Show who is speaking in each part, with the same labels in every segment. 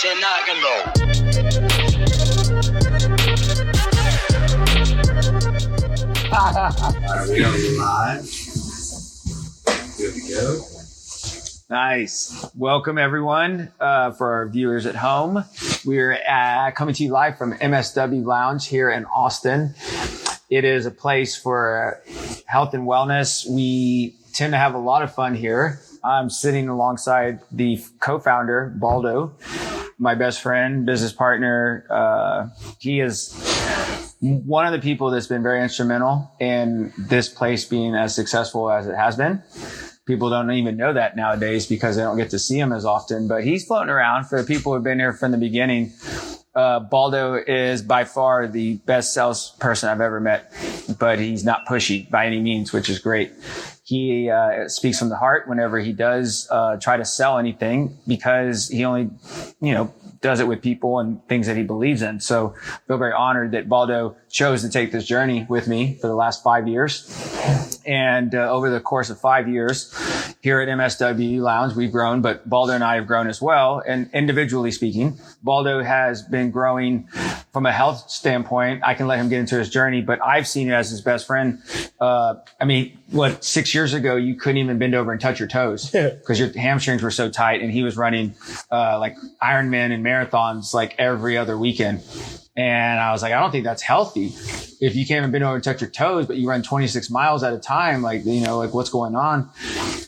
Speaker 1: Are we live? Good to go.
Speaker 2: Nice. Welcome, everyone, for our viewers at home. We're coming to you live from MSW Lounge here in Austin. It is a place for health and wellness. We tend to have a lot of fun here. I'm sitting alongside the co-founder, Baldo, my best friend, business partner. He is one of the people that's been very instrumental in this place being as successful as it has been. People don't even know that nowadays because they don't get to see him as often, but he's floating around. For the people who have been here from the beginning, Baldo is by far the best salesperson I've ever met, but he's not pushy by any means, which is great. He speaks from the heart whenever he does try to sell anything, because he only, does it with people and things that he believes in. So I feel very honored that Baldo chose to take this journey with me for the last 5 years. And over the course of 5 years here at MSW Lounge, we've grown, but Baldo and I have grown as well. And individually speaking, Baldo has been growing from a health standpoint. I can let him get into his journey, but I've seen it as his best friend. 6 years ago, you couldn't even bend over and touch your toes because your hamstrings were so tight. And he was running like Ironman and marathons like every other weekend. And I was like, I don't think that's healthy. If you can't even bend over and touch your toes, but you run 26 miles at a time, like what's going on?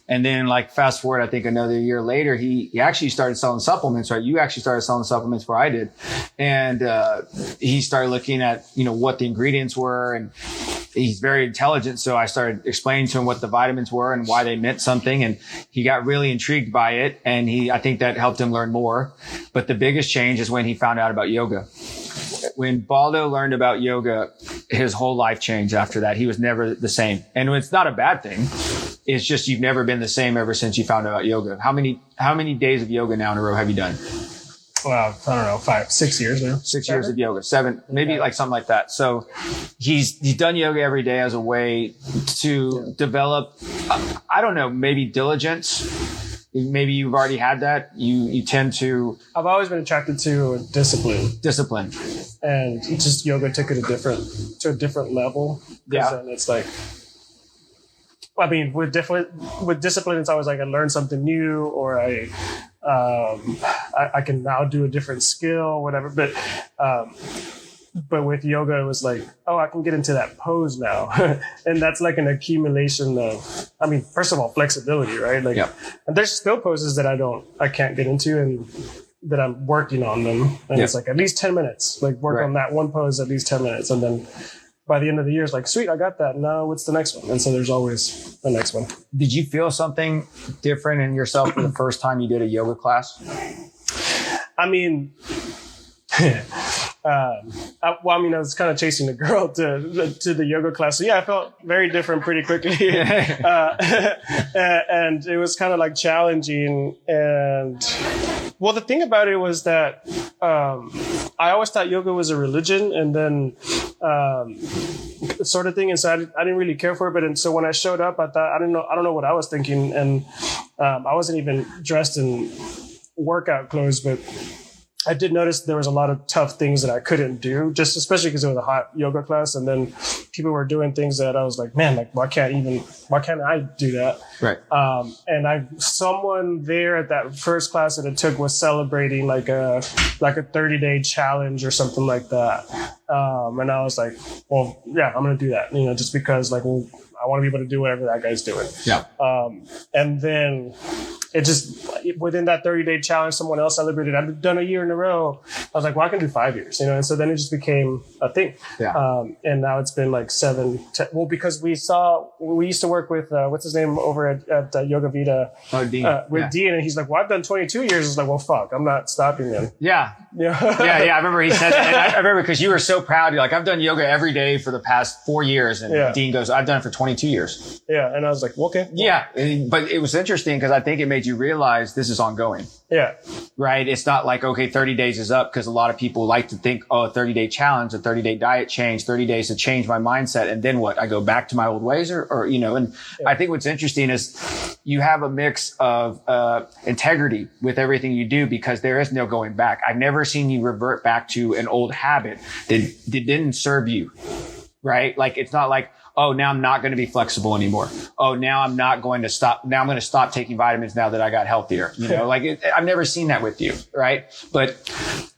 Speaker 2: And then fast forward, I think another year later, he actually started selling supplements, right? You actually started selling supplements before I did. And, he started looking at, what the ingredients were, and he's very intelligent. So I started explaining to him what the vitamins were and why they meant something. And he got really intrigued by it. And I think that helped him learn more. But the biggest change is when he found out about yoga. When Baldo learned about yoga, his whole life changed after that. He was never the same. And it's not a bad thing. It's just you've never been the same ever since you found out about yoga. How many days of yoga now in a row have you done?
Speaker 3: Well, I don't know, 5, 6 years now.
Speaker 2: 6 years of yoga, 7, maybe something like that. So he's done yoga every day as a way to develop, I don't know, maybe diligence. Maybe you've already had that. You tend to.
Speaker 3: I've always been attracted to discipline. And just yoga took it to a different level.
Speaker 2: Yeah.
Speaker 3: Then it's with discipline, it's always like I learned something new, or I can now do a different skill, whatever. But with yoga, it was like, oh, I can get into that pose now. And that's like an accumulation of, first of all, flexibility, right? And there's still poses that I can't get into, and that I'm working on them. And it's like at least 10 minutes, work on that one pose at least 10 minutes. And then by the end of the year, it's like, sweet, I got that. Now what's the next one? And so there's always the next one.
Speaker 2: Did you feel something different in yourself for the first time you did a yoga class?
Speaker 3: I was kind of chasing a girl to the yoga class. So yeah, I felt very different pretty quickly. And it was kind of challenging. And well, the thing about it was that, I always thought yoga was a religion, and then, sort of thing. And so I didn't really care for it. And so when I showed up, I thought, I don't know what I was thinking. And, I wasn't even dressed in workout clothes, but I did notice there was a lot of tough things that I couldn't do, just especially because it was a hot yoga class. And then people were doing things that I was like, man, why can't I do that?
Speaker 2: Right.
Speaker 3: And someone there at that first class that it took was celebrating like a 30-day challenge or something like that. And I was like, well, yeah, I'm going to do that, just because I want to be able to do whatever that guy's doing.
Speaker 2: Yeah.
Speaker 3: And then it just, within that 30-day challenge, someone else celebrated. I've done a year in a row. I was like, well, I can do 5 years, and so then it just became a thing.
Speaker 2: Yeah.
Speaker 3: And now it's been 7, 10, well, because we used to work with, what's his name over at Yoga Vida.
Speaker 2: Oh, Dean.
Speaker 3: With Dean. And he's like, well, I've done 22 years. I was like, well, fuck, I'm not stopping then.
Speaker 2: Yeah. Yeah. I remember he said that. And I remember because you were so proud. You're like, I've done yoga every day for the past 4 years. And Dean goes, I've done it for 22 years.
Speaker 3: Yeah. And I was like, well, okay.
Speaker 2: Yeah. But it was interesting because I think it made made you realize this is ongoing.
Speaker 3: Yeah.
Speaker 2: Right? It's not like, okay, 30 days is up, because a lot of people like to think, oh, a 30-day challenge, a 30-day diet change, 30 days to change my mindset. And then what? I go back to my old ways or and I think what's interesting is you have a mix of integrity with everything you do, because there is no going back. I've never seen you revert back to an old habit that didn't serve you. Right? Like, it's not like, oh, now I'm not going to be flexible anymore. Oh, now I'm not going to stop. Now I'm going to stop taking vitamins now that I got healthier. I've never seen that with you. Right. But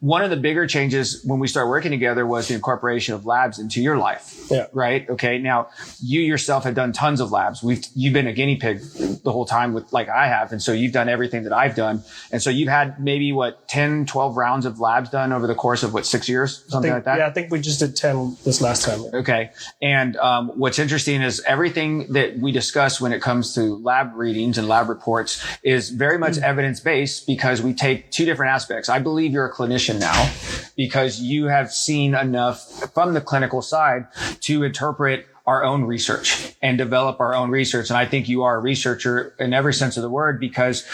Speaker 2: one of the bigger changes when we started working together was the incorporation of labs into your life.
Speaker 3: Yeah.
Speaker 2: Right. Okay. Now you yourself have done tons of labs. You've been a guinea pig the whole time with, like I have. And so you've done everything that I've done. And so you've had maybe 10, 12 rounds of labs done over the course of 6 years, something like that?
Speaker 3: Yeah. I think we just did 10 this last time.
Speaker 2: Okay. And, what's interesting is everything that we discuss when it comes to lab readings and lab reports is very much evidence-based, because we take two different aspects. I believe you're a clinician now because you have seen enough from the clinical side to interpret our own research and develop our own research. And I think you are a researcher in every sense of the word, because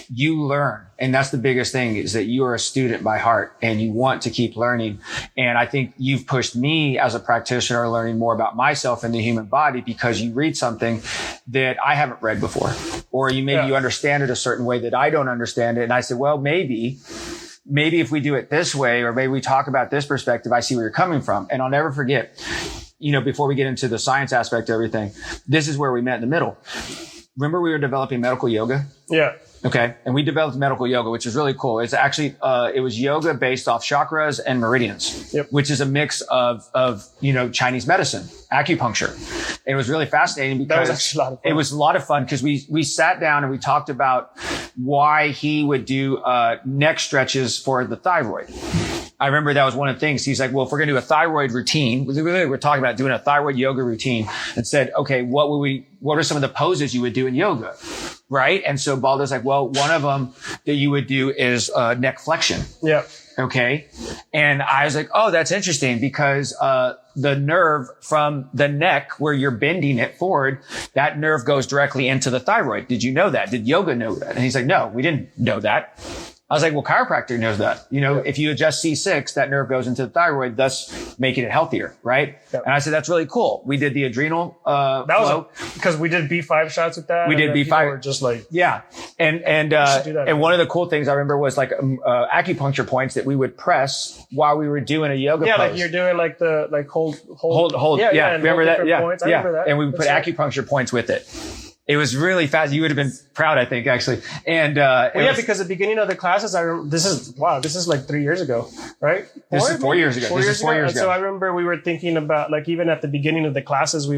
Speaker 2: you learn. And that's the biggest thing, is that you are a student by heart and you want to keep learning. And I think you've pushed me as a practitioner learning more about myself and the human body, because you read something that I haven't read before, or you understand it a certain way that I don't understand it. And I said, well, maybe if we do it this way, or maybe we talk about this perspective, I see where you're coming from. And I'll never forget, before we get into the science aspect of everything, this is where we met in the middle. Remember we were developing medical yoga?
Speaker 3: Yeah.
Speaker 2: Okay. And we developed medical yoga, which is really cool. It's actually, it was yoga based off chakras and meridians, which is a mix of Chinese medicine, acupuncture. And it was really fascinating because it was a lot of fun, because we sat down and we talked about why he would do, neck stretches for the thyroid. I remember that was one of the things. He's like, well, if we're going to do a thyroid routine, we're talking about doing a thyroid yoga routine, and said, okay, what are some of the poses you would do in yoga? Right. And so Baldo's like, well, one of them that you would do is, neck flexion. Okay. And I was like, oh, that's interesting, because, the nerve from the neck where you're bending it forward, that nerve goes directly into the thyroid. Did you know that? Did yoga know that? And he's like, no, we didn't know that. I was like, well, chiropractor knows that. If you adjust C6, that nerve goes into the thyroid, thus making it healthier, right? Yep. And I said, that's really cool. We did the adrenal that
Speaker 3: flow. Was because we did B5 shots with that.
Speaker 2: We did B5.
Speaker 3: Were just like,
Speaker 2: yeah. And one of the cool things I remember was acupuncture points that we would press while we were doing a yoga pose.
Speaker 3: Yeah, like you're doing hold.
Speaker 2: Yeah. Remember that? Yeah.
Speaker 3: Points. I remember that.
Speaker 2: And we would put acupuncture points with it. It was really fast. You would have been proud, I think, actually. And,
Speaker 3: because at the beginning of the classes, this is like 3 years ago, right?
Speaker 2: This is 4 years ago. This is 4 years ago.
Speaker 3: So I remember we were thinking about, even at the beginning of the classes,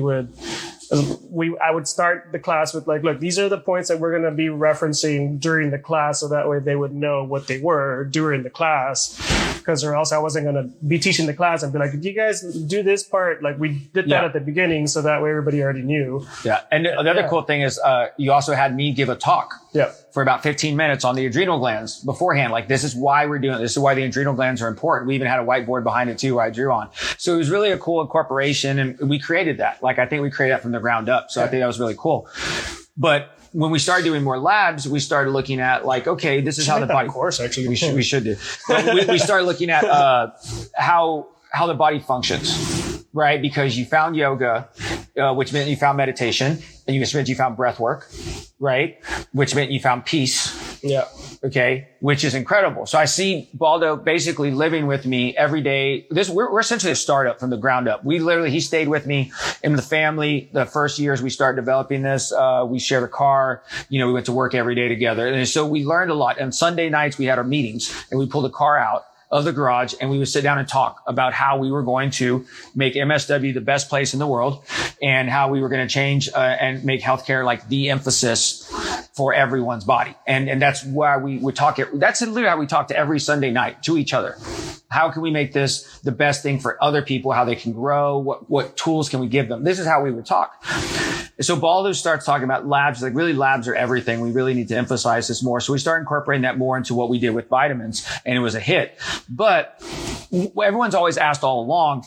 Speaker 3: I would start the class with look, these are the points that we're going to be referencing during the class. So that way they would know what they were during the class. Because or else I wasn't going to be teaching the class and be like, you guys do this part. We did that at the beginning. So that way everybody already knew. Yeah. And the other cool thing is, you also had me give a talk. Yeah. For about 15 minutes on the adrenal glands beforehand. This is why we're doing it. This is why the adrenal glands are important. We even had a whiteboard behind it too, where I drew on. So it was really a cool incorporation, and we created that. I think we created that from the ground up. So I think that was really cool. But when we started doing more labs, we started looking at okay, this is how the body. Of course, actually,
Speaker 2: we should do. we started looking at how the body functions, right? Because you found yoga, which meant you found meditation, and which meant you found breath work, right? Which meant you found peace. Yeah. Okay. Which is incredible. So I see Baldo basically living with me every day. We're essentially a startup from the ground up. He stayed with me in the family. The first years we started developing this, we shared a car. We went to work every day together. And so we learned a lot. And Sunday nights we had our meetings, and we pulled a car out of the garage, and we would sit down and talk about how we were going to make MSW the best place in the world, and how we were going to change and make healthcare the emphasis for everyone's body. And that's why we would talk. That's literally how we talk to every Sunday night to each other. How can we make this the best thing for other people? How they can grow? What tools can we give them? This is how we would talk. So Baldo starts talking about labs. Really, labs are everything. We really need to emphasize this more. So we start incorporating that more into what we did with vitamins, and it was a hit. But everyone's always asked all along,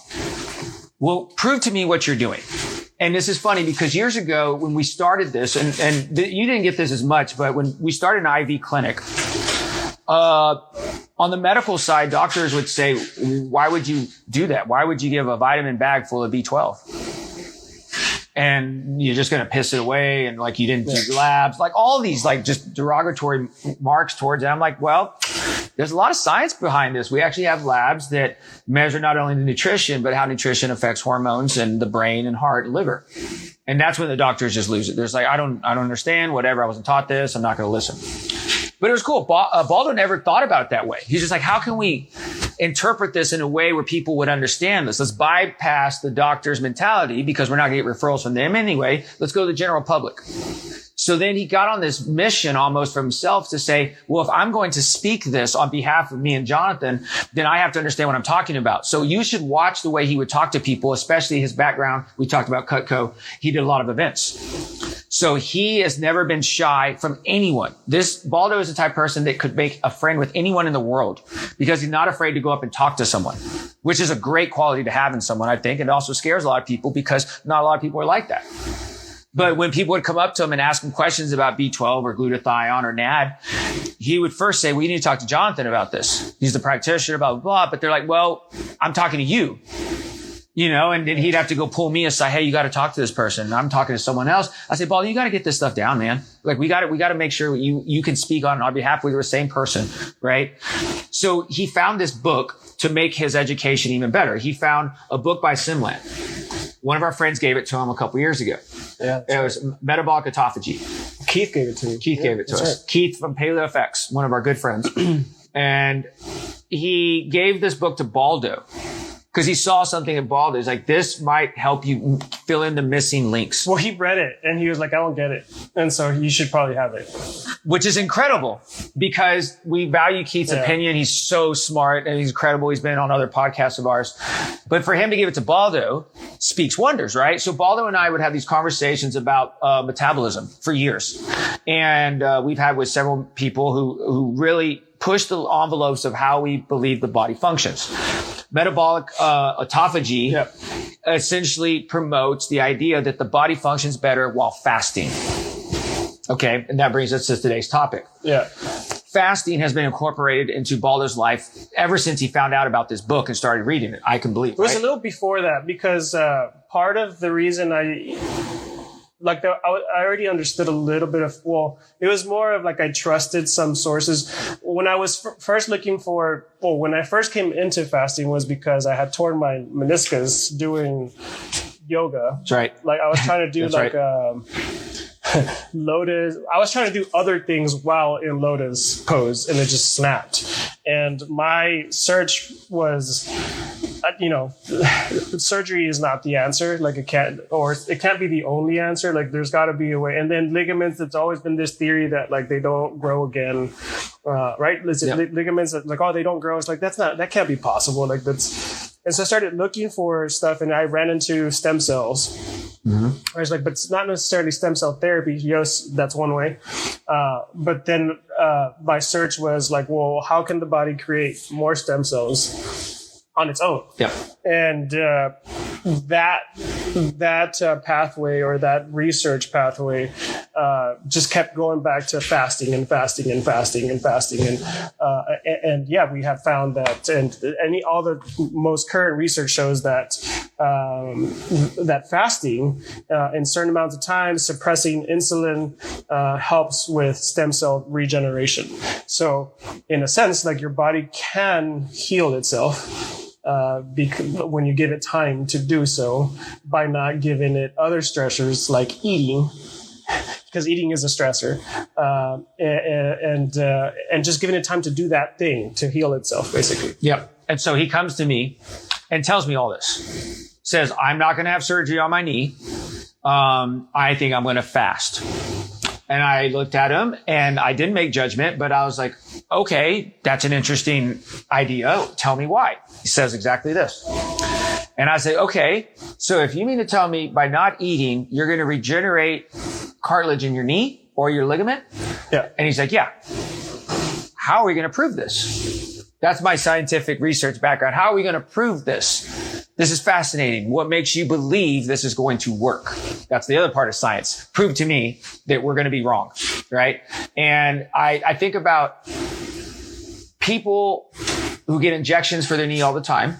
Speaker 2: well, prove to me what you're doing. And this is funny because years ago when we started this, and you didn't get this as much, but when we started an IV clinic, on the medical side, doctors would say, why would you do that? Why would you give a vitamin bag full of B12? And you're just going to piss it away. And like, you didn't do labs, like all these, like just derogatory marks towards it. I'm like, well, there's a lot of science behind this. We actually have labs that measure not only the nutrition, but how nutrition affects hormones and the brain and heart and liver. And that's when the doctors just lose it. There's like, I don't understand, whatever. I wasn't taught this. I'm not going to listen. But it was cool. Baldo never thought about it that way. He's just like, how can we interpret this in a way where people would understand this? Let's bypass the doctor's mentality because we're not going to get referrals from them anyway. Let's go to the general public. So then he got on this mission almost for himself to say, well, if I'm going to speak this on behalf of me and Jonathan, then I have to understand what I'm talking about. So you should watch the way he would talk to people, especially his background. We talked about Cutco. He did a lot of events. So he has never been shy from anyone. Baldo is the type of person that could make a friend with anyone in the world because he's not afraid to go up and talk to someone, which is a great quality to have in someone, I think. And it also scares a lot of people because not a lot of people are like that. But when people would come up to him and ask him questions about B12 or glutathione or NAD, he would first say, well, you need to talk to Jonathan about this. He's the practitioner, blah, blah, blah. But they're like, well, I'm talking to you. And then he'd have to go pull me aside. Hey, you got to talk to this person. And I'm talking to someone else. I say, Baldo, you got to get this stuff down, man. Like we got to make sure you can speak on our behalf. We were the same person, right? So he found this book to make his education even better. He found a book by Simland. One of our friends gave it to him a couple years ago. Yeah, it was Metabolic Autophagy.
Speaker 3: Keith gave it to me.
Speaker 2: Gave it to us. Right. Keith from PaleoFX, one of our good friends. And he gave this book to Baldo because he saw something in Baldo. He's like, this might help you fill in the missing links.
Speaker 3: Well, he read it and he was like, I don't get it. And so you should probably have it.
Speaker 2: Which is incredible because we value Keith's opinion. He's so smart and he's incredible. He's been on other podcasts of ours. But for him to give it to Baldo speaks wonders, right? So Baldo and I would have these conversations about metabolism for years. And we've had with several people who really push the envelopes of how we believe the body functions. Metabolic autophagy essentially promotes the idea that the body functions better while fasting. Okay, and that brings us to today's topic.
Speaker 3: Yeah.
Speaker 2: Fasting has been incorporated into Baldo's life ever since he found out about this book and started reading it. I can believe.
Speaker 3: It was a little before that because part of the reason I already understood a little bit of, it was more of like I trusted some sources. When I was when I first came into fasting was because I had torn my meniscus doing yoga.
Speaker 2: That's right.
Speaker 3: Like I was trying to do lotus. I was trying to do other things while in lotus pose and it just snapped. And my search was, surgery is not the answer. Like it can't be the only answer. Like there's got to be a way. And then ligaments, it's always been this theory that like they don't grow again. Right? Ligaments that like, they don't grow. It's like, that can't be possible. Like and so I started looking for stuff and I ran into stem cells. Mm-hmm. I was like, but it's not necessarily stem cell therapy. Yes, that's one way. But then my search was like, well, how can the body create more stem cells on its own?
Speaker 2: Yeah. And
Speaker 3: that pathway or that research pathway just kept going back to fasting. And we have found that, and all the most current research shows that that fasting in certain amounts of time, suppressing insulin helps with stem cell regeneration. So in a sense, like your body can heal itself. When you give it time to do so by not giving it other stressors like eating, because eating is a stressor, and just giving it time to do that thing to heal itself, basically.
Speaker 2: Yep. And so he comes to me and tells me all this. Says, I'm not going to have surgery on my knee. I think I'm going to fast. And I looked at him and I didn't make judgment, but I was like, okay, that's an interesting idea. Tell me why. He says exactly this. And I say, okay, so if you mean to tell me by not eating, you're going to regenerate cartilage in your knee or your ligament?
Speaker 3: Yeah.
Speaker 2: And he's like, yeah. How are we going to prove this? That's my scientific research background. How are we going to prove this? This is fascinating. What makes you believe this is going to work? That's the other part of science. Prove to me that we're going to be wrong, right? And I think about people who get injections for their knee all the time,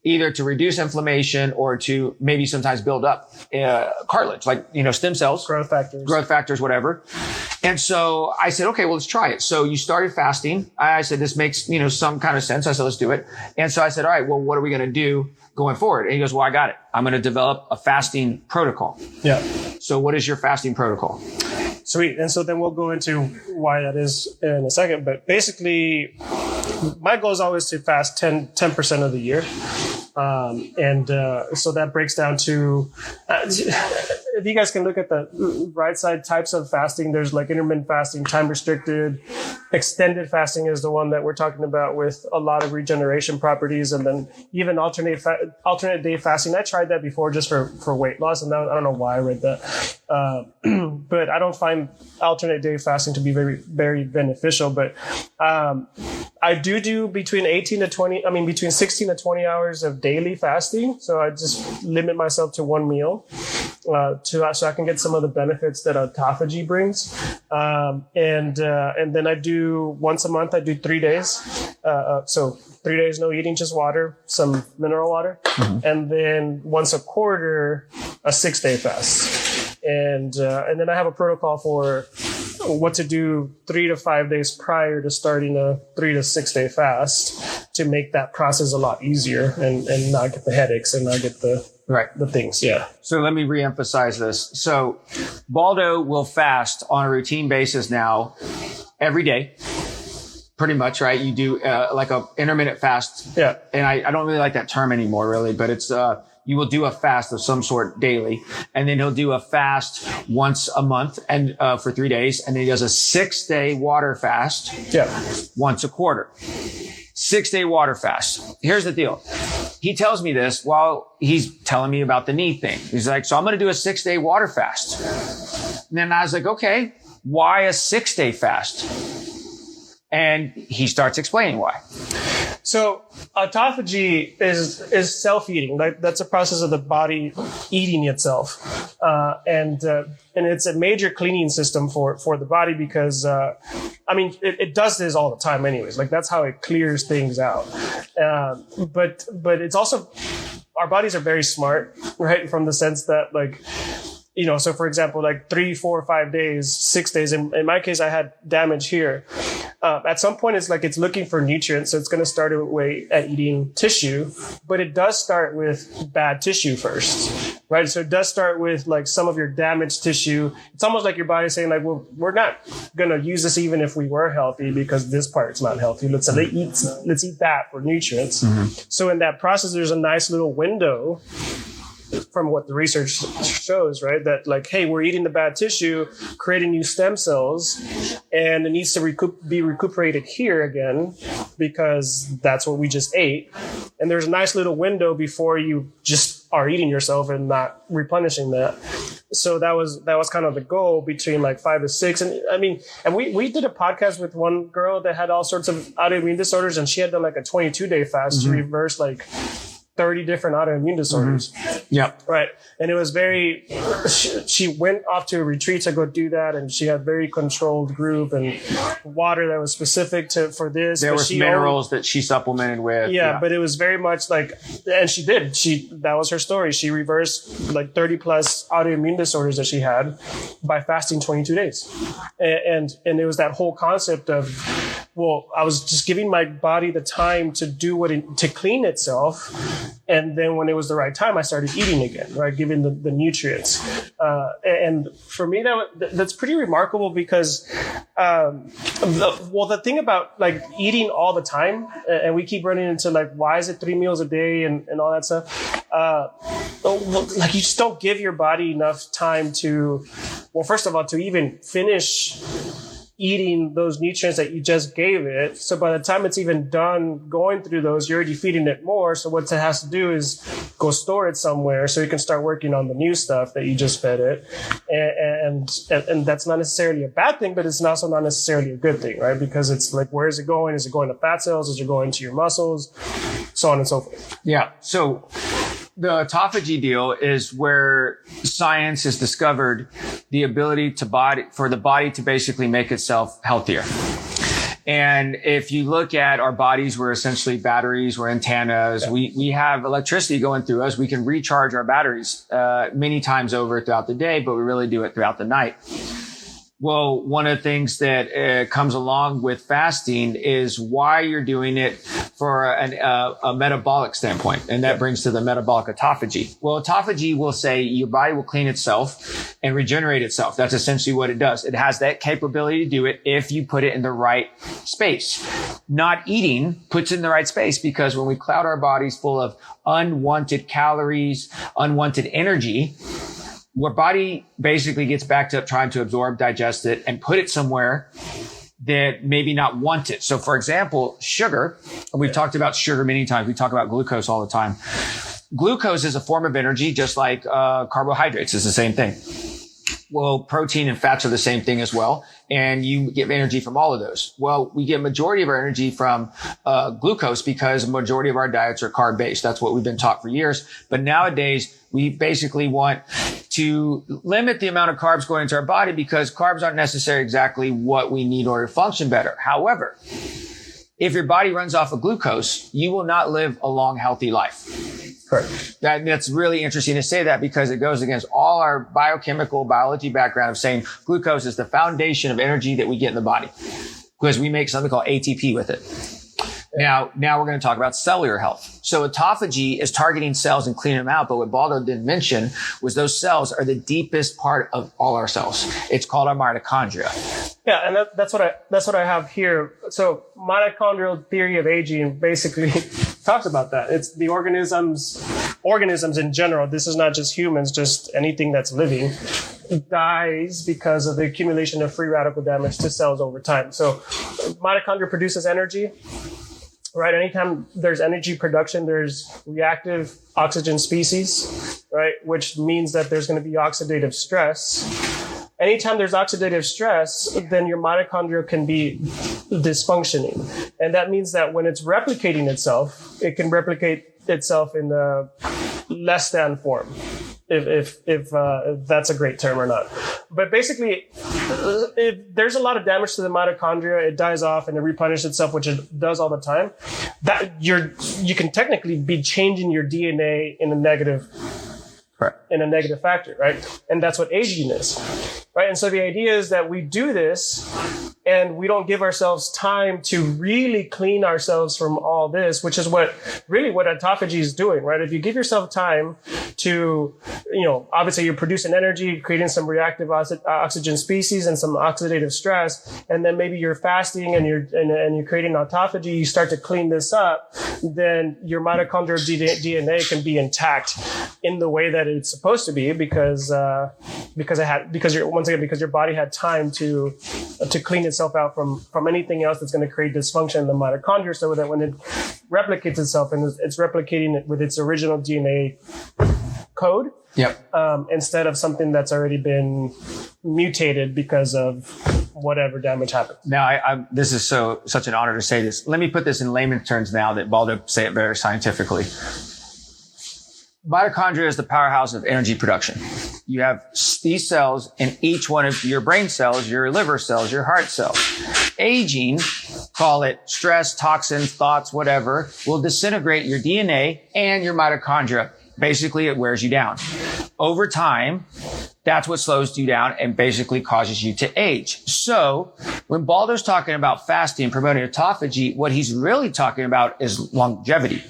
Speaker 2: either to reduce inflammation or to maybe sometimes build up cartilage, like, stem cells, growth factors, whatever. And so I said, okay, well, let's try it. So you started fasting. I said, this makes, some kind of sense. I said, let's do it. And so I said, all right, well, what are we going to do going forward? And he goes, well, I got it. I'm going to develop a fasting protocol.
Speaker 3: Yeah.
Speaker 2: So what is your fasting protocol?
Speaker 3: Sweet. And so then we'll go into why that is in a second. But basically, my goal is always to fast 10% of the year. So that breaks down to, if you guys can look at the right side types of fasting, there's like intermittent fasting, time restricted, extended fasting is the one that we're talking about with a lot of regeneration properties. And then even alternate day fasting. I tried that before just for weight loss. And I don't know why I read that. But I don't find alternate day fasting to be very, very beneficial. But, I do between 16 to 20 hours of daily fasting. So I just limit myself to one meal, so I can get some of the benefits that autophagy brings. And then I do once a month, I do 3 days. So 3 days, no eating, just water, some mineral water. Mm-hmm. And then once a quarter, a 6-day fast. And then I have a protocol for what to do 3 to 5 days prior to starting a 3 to 6 day fast to make that process a lot easier and not get the headaches and not get the things. Yeah.
Speaker 2: So let me reemphasize this. So Baldo will fast on a routine basis now every day. Pretty much, right? You do like a intermittent fast.
Speaker 3: Yeah.
Speaker 2: And I don't really like that term anymore, really, but it's you will do a fast of some sort daily, and then he'll do a fast once a month and for 3 days, and then he does a 6-day water fast.
Speaker 3: Yeah.
Speaker 2: Once a quarter. 6-day water fast. Here's the deal. He tells me this while he's telling me about the knee thing. He's like, so I'm going to do a 6-day water fast. And then I was like, okay, why a 6-day fast? And he starts explaining why.
Speaker 3: So autophagy is self-eating. That's a process of the body eating itself. And it's a major cleaning system for the body because, it does this all the time anyways. Like that's how it clears things out. But it's also, our bodies are very smart, right? From the sense that so for example, 3, 4, 5 days, 6 days, in my case, I had damage here. At some point, it's looking for nutrients. So it's going to start away at eating tissue, but it does start with bad tissue first, right? So it does start with some of your damaged tissue. It's almost like your body saying well, we're not going to use this even if we were healthy because this part's not healthy. Let's eat that for nutrients. Mm-hmm. So in that process, there's a nice little window from what the research shows, right? That hey, we're eating the bad tissue, creating new stem cells, and it needs to be recuperated here again because that's what we just ate. And there's a nice little window before you just are eating yourself and not replenishing that. So that was kind of the goal between 5 to 6. And we did a podcast with one girl that had all sorts of autoimmune disorders, and she had done a 22-day fast to reverse 30 different autoimmune disorders.
Speaker 2: Mm-hmm. Yeah.
Speaker 3: Right. And it was she went off to a retreat to go do that. And she had very controlled group and water that was specific for this.
Speaker 2: There was minerals that she supplemented with.
Speaker 3: Yeah. But it was very much and she did, that was her story. She reversed 30 plus autoimmune disorders that she had by fasting 22 days. And it was that whole concept of, I was just giving my body the time to do to clean itself. And then when it was the right time, I started eating again, right? Giving the nutrients. And for me, that's pretty remarkable because, the thing about eating all the time, and we keep running into why is it 3 meals a day and all that stuff? You just don't give your body enough time to, first of all, to even finish eating those nutrients that you just gave it. So by the time it's even done going through those, you're already feeding it more. So what it has to do is go store it somewhere so you can start working on the new stuff that you just fed it. And that's not necessarily a bad thing, but it's also not necessarily a good thing, right? Because it's where is it going? Is it going to fat cells? Is it going to your muscles? so on and so forth.
Speaker 2: Yeah. So the autophagy deal is where science has discovered the ability for the body to basically make itself healthier. And if you look at our bodies, we're essentially batteries, we're antennas. Yeah. We have electricity going through us. We can recharge our batteries many times over throughout the day, but we really do it throughout the night. Well, one of the things that comes along with fasting is why you're doing it for a metabolic standpoint. And that brings to the metabolic autophagy. Well, autophagy will say your body will clean itself and regenerate itself. That's essentially what it does. It has that capability to do it if you put it in the right space. Not eating puts it in the right space, because when we cloud our bodies full of unwanted calories, unwanted energy, our body basically gets back to trying to absorb, digest it, and put it somewhere that maybe not want it. So for example, sugar, and we've talked about sugar many times. We talk about glucose all the time. Glucose is a form of energy, just like carbohydrates is the same thing. Well, protein and fats are the same thing as well. And you get energy from all of those. Well, we get majority of our energy from glucose because the majority of our diets are carb-based. That's what we've been taught for years. But nowadays, we basically want to limit the amount of carbs going into our body because carbs aren't necessarily exactly what we need in order to function better. However, if your body runs off of glucose, you will not live a long, healthy life.
Speaker 3: Correct.
Speaker 2: That's really interesting to say that, because it goes against all our biology background of saying glucose is the foundation of energy that we get in the body, because we make something called ATP with it. Now we're going to talk about cellular health. So autophagy is targeting cells and cleaning them out. But what Baldo didn't mention was those cells are the deepest part of all our cells. It's called our mitochondria.
Speaker 3: Yeah. And that's what I have here. So mitochondrial theory of aging basically talks about that. It's the organisms in general. This is not just humans, just anything that's living dies because of the accumulation of free radical damage to cells over time. So mitochondria produces energy. Right. Anytime there's energy production, there's reactive oxygen species, right? Which means that there's going to be oxidative stress. Anytime there's oxidative stress, then your mitochondria can be dysfunctioning. And that means that when it's replicating itself, it can replicate itself in the less than form. If that's a great term or not. But basically, if there's a lot of damage to the mitochondria, it dies off and it replenishes itself, which it does all the time. That you can technically be changing your DNA in a negative, in a negative factor, right? And that's what aging is, right? And so the idea is that we do this and we don't give ourselves time to really clean ourselves from all this, which is what autophagy is doing, right? If you give yourself time to, obviously you're producing energy, creating some reactive oxygen species and some oxidative stress, and then maybe you're fasting and you're creating autophagy, you start to clean this up, then your mitochondrial DNA can be intact in the way that it's supposed to be because your body had time to clean itself out from anything else that's going to create dysfunction in the mitochondria, so that when it replicates itself and it's replicating it with its original DNA code.
Speaker 2: Yep.
Speaker 3: Instead of something that's already been mutated because of whatever damage happened.
Speaker 2: Now, this is such an honor to say this. Let me put this in layman's terms now that Baldo say it very scientifically. Mitochondria is the powerhouse of energy production. You have these cells in each one of your brain cells, your liver cells, your heart cells. Aging, call it stress, toxins, thoughts, whatever, will disintegrate your DNA and your mitochondria. Basically, it wears you down. Over time, that's what slows you down and basically causes you to age. So when Baldo's talking about fasting, promoting autophagy, what he's really talking about is longevity.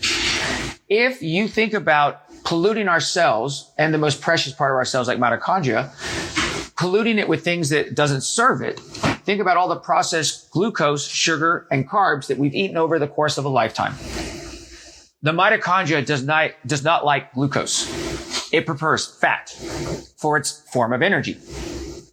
Speaker 2: If you think about polluting our cells and the most precious part of our cells, like mitochondria, polluting it with things that doesn't serve it, think about all the processed glucose, sugar, and carbs that we've eaten over the course of a lifetime. The mitochondria does not like glucose. It prefers fat for its form of energy.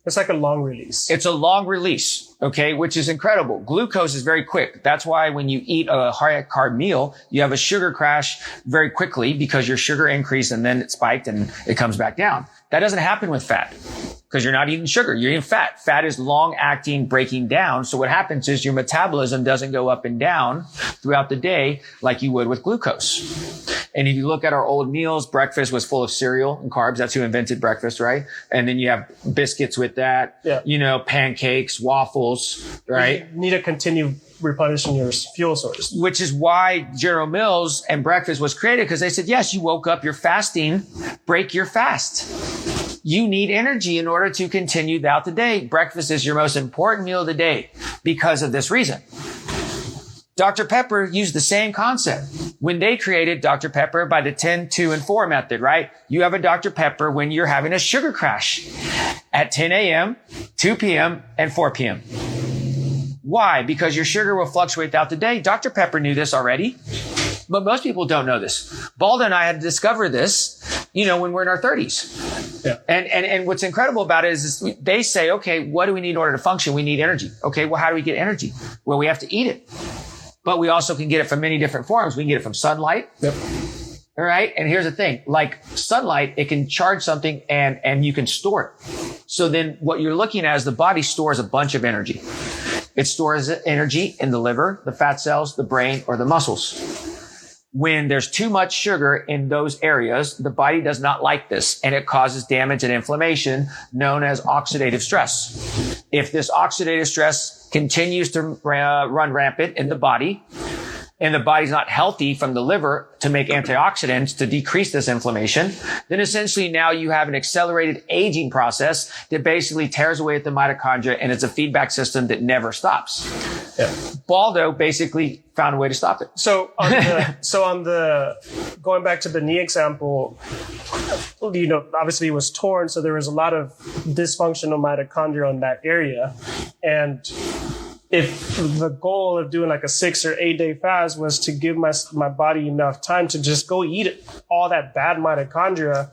Speaker 3: It's like a long release.
Speaker 2: It's a long release, okay, which is incredible. Glucose is very quick. That's why when you eat a high carb meal, you have a sugar crash very quickly because your sugar increased and then it spiked and it comes back down. That doesn't happen with fat. because you're not eating sugar. You're eating fat. Fat is long acting, breaking down. So what happens is your metabolism doesn't go up and down throughout the day like you would with glucose. And if you look at our old meals, breakfast was full of cereal and carbs. That's who invented breakfast, right? And then you have biscuits with that, pancakes, waffles, right?
Speaker 3: You need to continue replenishing your fuel source.
Speaker 2: Which is why General Mills and breakfast was created, because they said, yes, you woke up, you're fasting, break your fast. You need energy in order to continue throughout the day. Breakfast is your most important meal of the day because of this reason. Dr. Pepper used the same concept when they created Dr. Pepper by the 10, 2, and 4 method, right? You have a Dr. Pepper when you're having a sugar crash at 10 a.m., 2 p.m., and 4 p.m. Why? Because your sugar will fluctuate throughout the day. Dr. Pepper knew this already, but most people don't know this. Baldo and I had to discover this, when we're in our 30s.
Speaker 3: Yeah.
Speaker 2: And what's incredible about it is they say, okay, what do we need in order to function? We need energy. Okay, well, how do we get energy? Well, we have to eat it. But we also can get it from many different forms. We can get it from sunlight.
Speaker 3: Yep.
Speaker 2: All right. And here's the thing, like sunlight, it can charge something and you can store it. So then what you're looking at is the body stores a bunch of energy. It stores energy in the liver, the fat cells, the brain, or the muscles. When there's too much sugar in those areas, the body does not like this, and it causes damage and inflammation known as oxidative stress. If this oxidative stress continues to run rampant in the body, and the body's not healthy from the liver to make antioxidants to decrease this inflammation, then essentially now you have an accelerated aging process that basically tears away at the mitochondria, and it's a feedback system that never stops.
Speaker 3: Yeah.
Speaker 2: Baldo basically found a way to stop it.
Speaker 3: So on the going back to the knee example, obviously it was torn, so there was a lot of dysfunctional mitochondria in that area, and if the goal of doing like a 6 or 8 day fast was to give my body enough time to just go eat all that bad mitochondria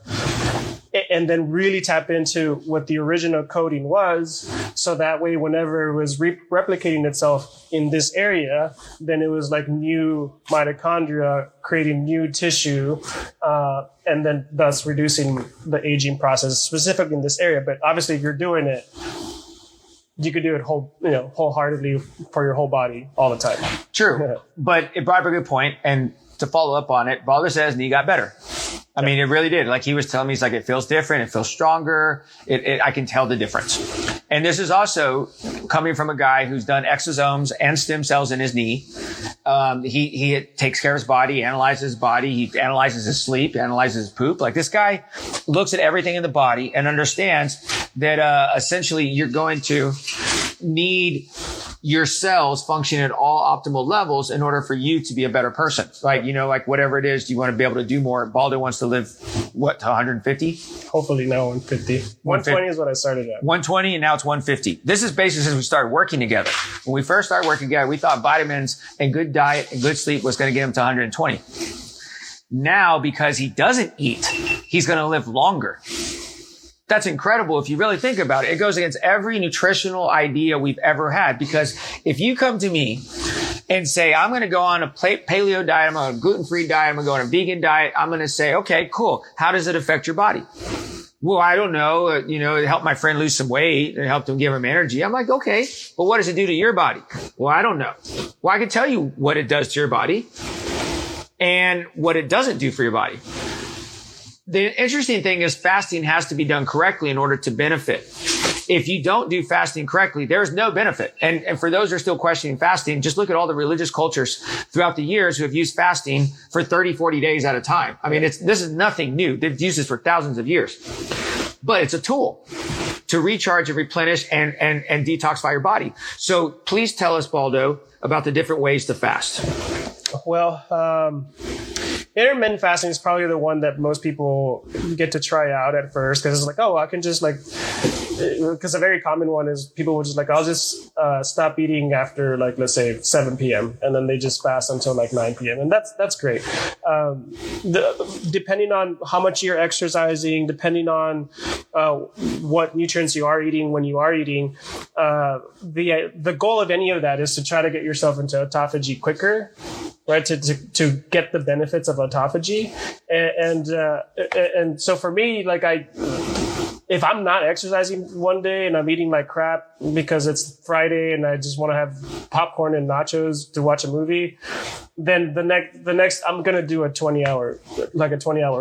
Speaker 3: and then really tap into what the original coding was, so that way whenever it was replicating itself in this area, then it was like new mitochondria creating new tissue, and then thus reducing the aging process specifically in this area. But obviously if you're doing it, you could do it wholeheartedly for your whole body all the time.
Speaker 2: True. But it brought up a good point. And to follow up on it, Baldo says knee got better. I mean, it really did. Like he was telling me, he's like, it feels different. It feels stronger. I can tell the difference. And this is also coming from a guy who's done exosomes and stem cells in his knee. He takes care of his body, analyzes his body. He analyzes his sleep, analyzes his poop. Like this guy looks at everything in the body and understands that, essentially you're going to need your cells function at all optimal levels in order for you to be a better person. Like whatever it is, you want to be able to do more. Baldo wants to live, to 150?
Speaker 3: Hopefully now 150. 120 is what I started at.
Speaker 2: 120 and now it's 150. This is basically since we started working together. When we first started working together, we thought vitamins and good diet and good sleep was going to get him to 120. Now, because he doesn't eat, he's going to live longer. That's incredible if you really think about it. It goes against every nutritional idea we've ever had. Because if you come to me and say, I'm going to go on a paleo diet, I'm on a gluten-free diet, I'm going to go on a vegan diet, I'm going to say, okay, cool. How does it affect your body? Well, I don't know. It helped my friend lose some weight. It helped him give him energy. I'm like, okay, but what does it do to your body? Well, I don't know. Well, I can tell you what it does to your body and what it doesn't do for your body. The interesting thing is fasting has to be done correctly in order to benefit. If you don't do fasting correctly, there's no benefit. And for those who are still questioning fasting, just look at all the religious cultures throughout the years who have used fasting for 30, 40 days at a time. I mean, this is nothing new. They've used this for thousands of years. But it's a tool to recharge and replenish and detoxify your body. So please tell us, Baldo, about the different ways to fast.
Speaker 3: Well, intermittent fasting is probably the one that most people get to try out at first, because it's like, I can just because a very common one is people will just I'll just stop eating after let's say 7 p.m. and then they just fast until 9 p.m. And that's great. Depending on how much you're exercising, depending on what nutrients you are eating when you are eating, the goal of any of that is to try to get yourself into autophagy quicker. Right, to get the benefits of autophagy, and so for me, if I'm not exercising one day and I'm eating like crap because it's Friday and I just want to have popcorn and nachos to watch a movie, then the next I'm going to do a 20 hour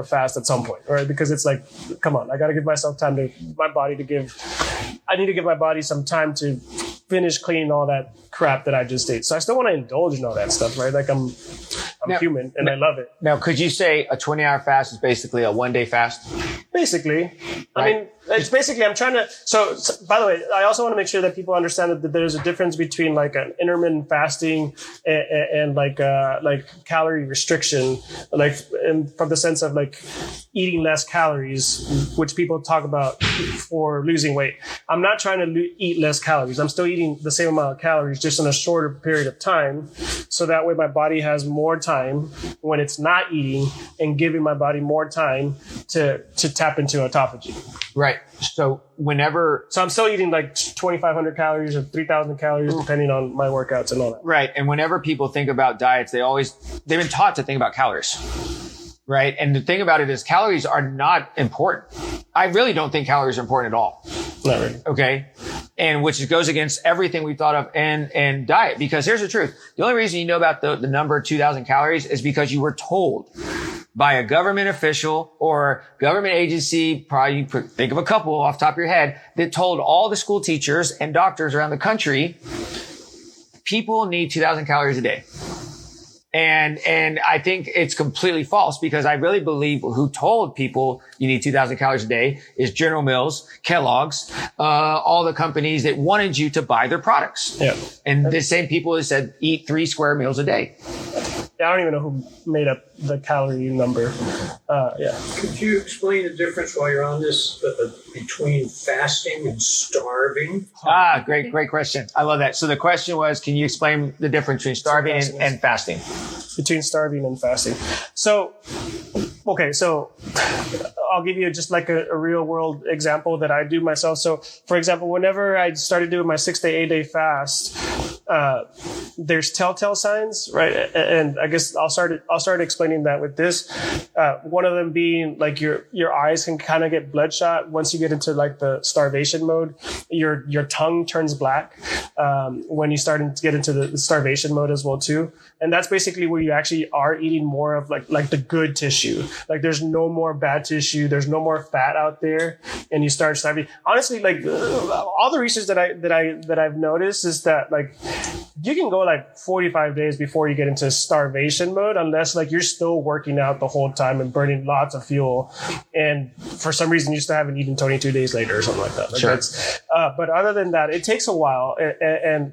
Speaker 3: fast at some point, right? Because it's like, come on, I got to give myself time I need to give my body some time to finish cleaning all that crap that I just ate. So I still want to indulge in all that stuff, right? Like I'm human and I love it.
Speaker 2: Now, could you say a 20-hour fast is basically a 1 day fast?
Speaker 3: Basically. Right. I mean, it's basically, I'm trying to, so by the way, I also want to make sure that people understand that there's a difference between like an intermittent fasting and like calorie restriction, like from the sense of like eating less calories, which people talk about for losing weight. I'm not trying to eat less calories. I'm still eating the same amount of calories, just in a shorter period of time. So that way my body has more time when it's not eating and giving my body more time to tap into autophagy.
Speaker 2: Right. So
Speaker 3: I'm still eating like 2,500 calories or 3,000 calories, depending on my workouts and all that.
Speaker 2: Right. And whenever people think about diets, they've been taught to think about calories. Right. And the thing about it is calories are not important. I really don't think calories are important at all.
Speaker 3: Not really.
Speaker 2: Okay. And which goes against everything we thought of in diet. Because here's the truth. The only reason you know about the number 2,000 calories is because you were told by a government official or government agency, probably think of a couple off the top of your head, that told all the school teachers and doctors around the country, people need 2,000 calories a day. And I think it's completely false because I really believe who told people you need 2,000 calories a day is General Mills, Kellogg's, all the companies that wanted you to buy their products.
Speaker 3: Yeah.
Speaker 2: And the same people that said eat 3 square meals a day.
Speaker 3: I don't even know who made up the calorie number. Yeah.
Speaker 1: Could you explain the difference while you're on this between fasting and starving?
Speaker 2: Great question. I love that. So the question was, can you explain the difference between starving and fasting?
Speaker 3: Between starving and fasting. So, okay, so I'll give you just like a real world example that I do myself. So, for example, whenever I started doing my 6 to 8 day fast, there's telltale signs, right? And I guess I'll start explaining that with this. One of them being like your eyes can kind of get bloodshot once you get into like the starvation mode. Your tongue turns black when you start to get into the starvation mode as well too. And that's basically where you actually are eating more of like the good tissue. Like there's no more bad tissue. There's no more fat out there, and you start starving. Honestly, like all the research that I've noticed is that like you can go like 45 days before you get into starvation mode, unless like you're still working out the whole time and burning lots of fuel, and for some reason you still haven't eaten 22 days later or something like that. Like
Speaker 2: sure.
Speaker 3: But other than that, it takes a while,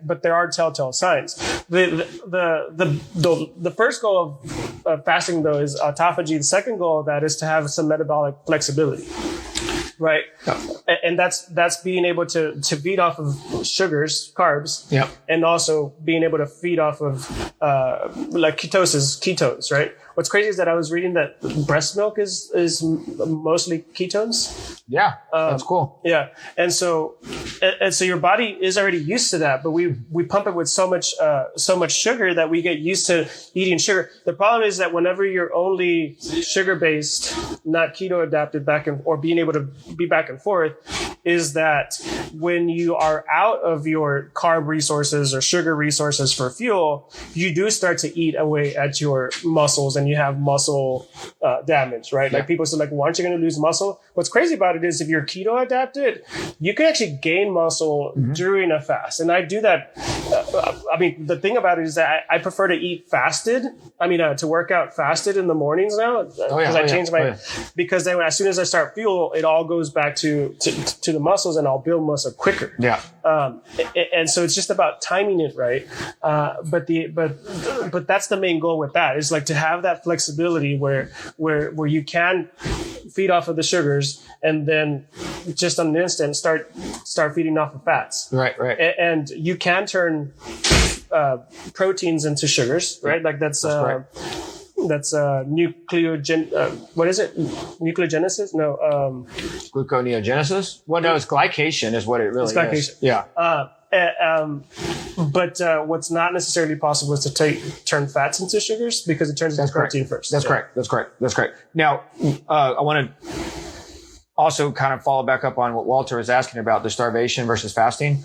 Speaker 3: but there are telltale signs. The first goal of fasting though is autophagy. The second goal of that is to have some metabolic flexibility. Right.
Speaker 2: Yeah.
Speaker 3: And that's being able to feed off of sugars, carbs,
Speaker 2: yeah,
Speaker 3: and also being able to feed off of like ketones, right? What's crazy is that I was reading that breast milk is mostly ketones.
Speaker 2: Yeah, that's cool.
Speaker 3: Yeah, and so your body is already used to that, but we pump it with so much sugar that we get used to eating sugar. The problem is that whenever you're only sugar based, not keto adapted or being able to be back and forth, is that when you are out of your carb resources or sugar resources for fuel, you do start to eat away at your muscles and you have muscle damage, right? Yeah. Like people say, like, why aren't you going to lose muscle? What's crazy about it is if you're keto adapted, you can actually gain muscle during a fast. And I do that. I mean, the thing about it is that I prefer to eat fasted. I mean, to work out fasted in the mornings now because then as soon as I start fuel, it all goes back to the muscles and I'll build muscle quicker.
Speaker 2: Yeah.
Speaker 3: And so it's just about timing it right. But that's the main goal with that is like to have that flexibility where you can feed off of the sugars and then just on an instant start feeding off of fats.
Speaker 2: Right.
Speaker 3: And you can turn proteins into sugars, right? Like that's what is it? Nucleogenesis? No.
Speaker 2: Gluconeogenesis? Well, no, it's glycation is what it really is.
Speaker 3: It's glycation.
Speaker 2: Yeah.
Speaker 3: But what's not necessarily possible is to turn fats into sugars because it turns into protein first.
Speaker 2: That's correct. Now, I want also kind of follow back up on what Walter was asking about the starvation versus fasting.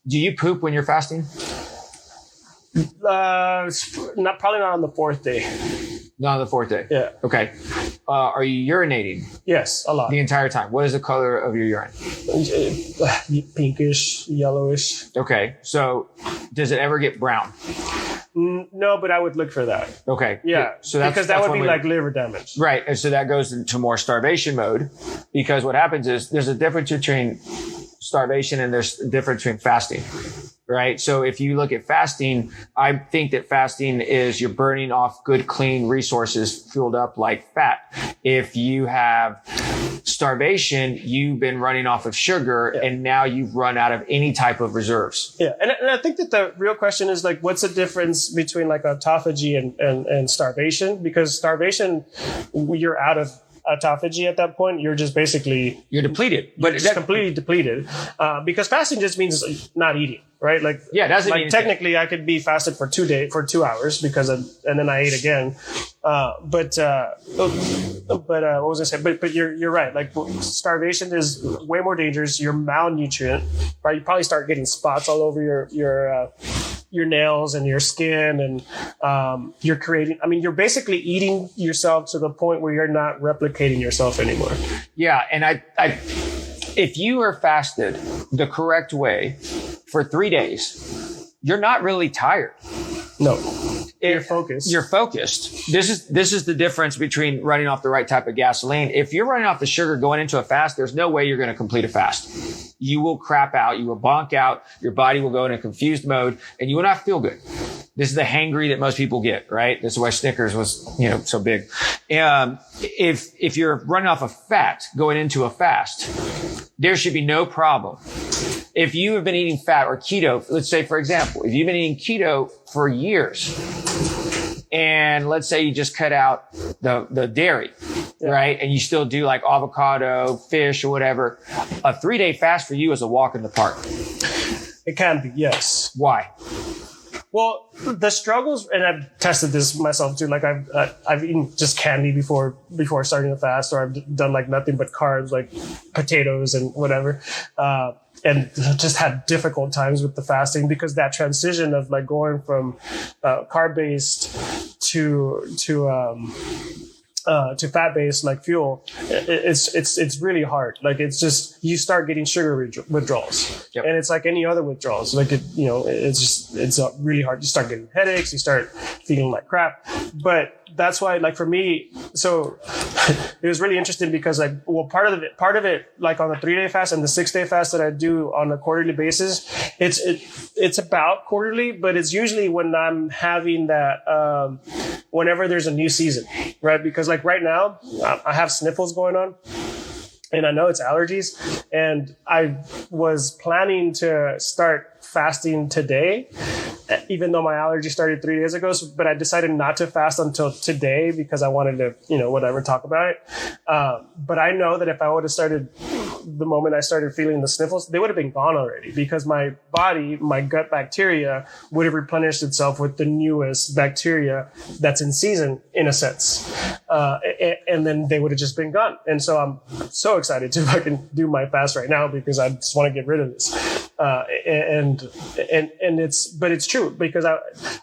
Speaker 2: Do you poop when you're fasting?
Speaker 3: Probably not on the fourth day.
Speaker 2: Not on the fourth day.
Speaker 3: Yeah.
Speaker 2: Okay. Are you urinating?
Speaker 3: Yes, a lot.
Speaker 2: The entire time. What is the color of your urine?
Speaker 3: Pinkish, yellowish.
Speaker 2: Okay. So does it ever get brown?
Speaker 3: No, but I would look for that.
Speaker 2: Okay.
Speaker 3: Yeah.
Speaker 2: So
Speaker 3: because that would be like liver damage.
Speaker 2: Right. And so that goes into more starvation mode, because what happens is there's a difference between starvation and there's a difference between fasting. Right. So if you look at fasting, I think that fasting is you're burning off good, clean resources fueled up like fat. If you have starvation, you've been running off of sugar, and now you've run out of any type of reserves.
Speaker 3: Yeah. And I think that the real question is like, what's the difference between like autophagy and starvation? Because starvation, you're out of autophagy at that point. You're just basically
Speaker 2: you're depleted, but
Speaker 3: it's completely depleted. Because fasting just means not eating, right? Like,
Speaker 2: yeah, it doesn't
Speaker 3: like
Speaker 2: mean
Speaker 3: technically I could be fasted for 2 hours because and then I ate again. But what was I saying? But you're right. Like starvation is way more dangerous. You're malnutrient, right? You probably start getting spots all over your nails and your skin, and you're basically eating yourself to the point where you're not replicating yourself anymore.
Speaker 2: Yeah. And if you are fasted the correct way for 3 days, you're not really tired.
Speaker 3: No. You're focused.
Speaker 2: You're focused. This is the difference between running off the right type of gasoline. If you're running off the sugar going into a fast, there's no way you're going to complete a fast. You will crap out. You will bonk out. Your body will go in a confused mode, and you will not feel good. This is the hangry that most people get, right? This is why Snickers was, so big. If you're running off of fat going into a fast, there should be no problem. If you have been eating fat or keto, let's say, for example, if you've been eating keto for years, and let's say you just cut out the dairy, right? And you still do like avocado, fish, or whatever, a 3-day fast for you is a walk in the park.
Speaker 3: It can be, yes.
Speaker 2: Why?
Speaker 3: Well, the struggles, and I've tested this myself too. Like I've eaten just candy before starting the fast, or I've done like nothing but carbs, like potatoes and whatever. And just had difficult times with the fasting, because that transition of like going from carb based to fat-based like fuel, it's really hard. Like it's just, you start getting sugar withdrawals. Yep. And it's like any other withdrawals. Like it's really hard. You start getting headaches, you start feeling like crap. But that's why, like for me, so it was really interesting because like, well, part of it, like on the 3-day fast and the 6-day fast that I do on a quarterly basis, it's about quarterly, but it's usually when I'm having that, whenever there's a new season, right? Because like right now I have sniffles going on, and I know it's allergies, and I was planning to start fasting today, even though my allergy started 3 days ago. But I decided not to fast until today because I wanted to, talk about it. But I know that if I would have started the moment I started feeling the sniffles, they would have been gone already, because my body, my gut bacteria would have replenished itself with the newest bacteria that's in season, in a sense. And then they would have just been gone. And so I'm so excited to fucking do my fast right now, because I just want to get rid of this. But it's true, because